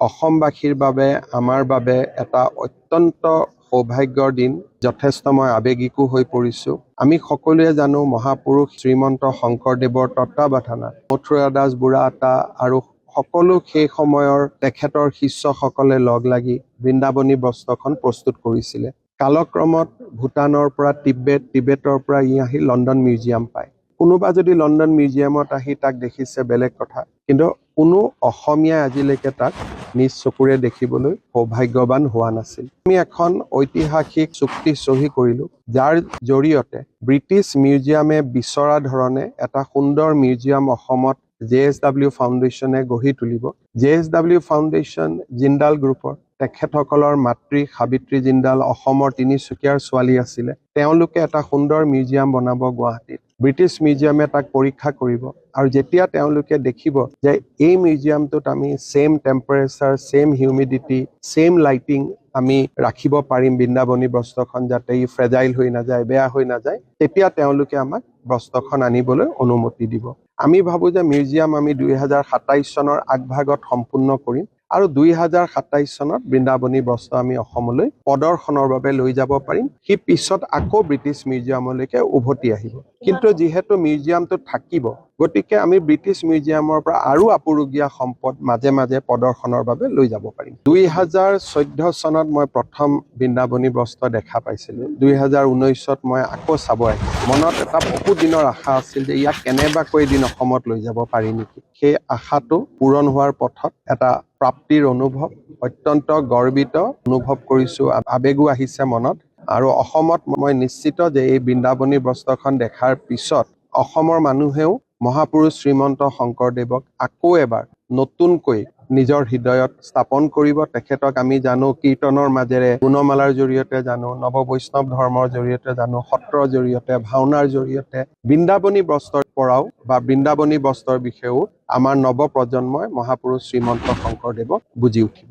অসমবাসীৰ বাবে আমাৰ বাবে এটা অত্যন্ত সৌভাগ্যৰ দিন। যথেষ্ট মই আৱেগিকো হৈ পৰিছো। আমি সকলোৱে জানো মহাপুৰুষ শ্ৰীমন্ত শংকৰদেৱৰ তত্বাৱধানত মথুৰা দাস বুঢ়াআতা আৰু সকলো সেই সময়ৰ তেখেতৰ শিষ্যসকলে লগ লাগি বৃন্দাবনী বস্ত্ৰখন প্ৰস্তুত কৰিছিলে। কালক্ৰমত ভূটানৰ পৰা টিবেটৰ পৰা ই আহি লণ্ডন মিউজিয়াম পায়। কোনোবা যদি লণ্ডন মিউজিয়ামত আহি তাক দেখিছে বেলেগ কথা, কিন্তু কোনো অসমীয়াই আজিলৈকে তাক নিজ চকুৰে দেখিবলৈ সৌভাগ্যৱান হোৱা নাছিল। আমি এখন ঐতিহাসিক চুক্তি চহী কৰিলো, যাৰ জৰিয়তে ব্ৰিটিছ মিউজিয়ামে বিচৰা ধৰণে এটা সুন্দৰ মিউজিয়াম অসমত JSW ফাউণ্ডেশ্যনে গঢ়ি তুলিব। JSW ফাউণ্ডেশ্যন জিন্দাল গ্ৰুপৰ তেখেতসকলৰ মাতৃ সাবিত্ৰী জিন্দাল অসমৰ তিনিচুকীয়াৰ ছোৱালী আছিলে। তেওঁলোকে এটা সুন্দৰ মিউজিয়াম বনাব গুৱাহাটীত। ব্ৰিটিছ মিউজিয়ামে তাক পৰীক্ষা কৰিব আৰু যেতিয়া তেওঁলোকে দেখিব যে এই মিউজিয়ামটোত আমি same temperature, same humidity, same lighting আমি ৰাখিব পাৰিম বৃন্দাবনী বস্ত্ৰখন, যাতে ই ফ্ৰেজাইল হৈ নাযায়, বেয়া হৈ নাযায়, তেতিয়া তেওঁলোকে আমাক বস্ত্ৰখন আনিবলৈ অনুমতি দিব। আমি ভাবো যে মিউজিয়াম আমি 2027 চনৰ আগভাগত সম্পূৰ্ণ কৰিম আৰু 2027 চনত বৃন্দাবনী বস্ত্ৰ আমি অসমলৈ প্ৰদৰ্শনৰ বাবে লৈ যাব পাৰিম। সি পিছত আকৌ ব্ৰিটিছ মিউজিয়ামলৈকে উভতি আহিব। কিন্তু যিহেতু মিউজিয়ামটো থাকিব, গতিকে আমি ব্ৰিটিছ মিউজিয়ামৰ পৰা আৰু আপুৰুগীয়া সম্পদ মাজে মাজে প্ৰদৰ্শনৰ বাবে লৈ যাব পাৰিম। 2014 চনত মই প্ৰথম বৃন্দাবনী বস্ত্ৰ দেখা পাইছিলো। 2019ত মই আকৌ চাব আহিছো। মনত এটা বহুদিনৰ আশা আছিল যে ইয়াক কেনেবাকৈ এদিন অসমত লৈ যাব পাৰি নেকি। সেই আশাটো পূৰণ হোৱাৰ পথত এটা প্ৰাপ্তিৰ অনুভৱ, অত্যন্ত গৰ্বিত অনুভৱ কৰিছো, আৱেগো আহিছে মনত। আৰু অসমত মই নিশ্চিত যে এই বৃন্দাবনী বস্ত্ৰখন দেখাৰ পিছত অসমৰ মানুহেও মহাপুৰুষ শ্ৰীমন্ত শংকৰদেৱক আকৌ এবাৰ নতুনকৈ নিজৰ হৃদয়ত স্থাপন কৰিব। তেখেতক আমি জানো কীৰ্তনৰ মাজেৰে, গুণমালাৰ জৰিয়তে জানো, নৱ বৈষ্ণৱ ধৰ্মৰ জৰিয়তে জানো, সত্ৰৰ জৰিয়তে, ভাওনাৰ জৰিয়তে। বৃন্দাবনী বস্ত্ৰৰ পৰাও বা বৃন্দাবনী বস্ত্ৰৰ বিষয়েও আমাৰ নৱ প্ৰজন্মই মহাপুৰুষ শ্ৰীমন্ত শংকৰদেৱক বুজি উঠিব।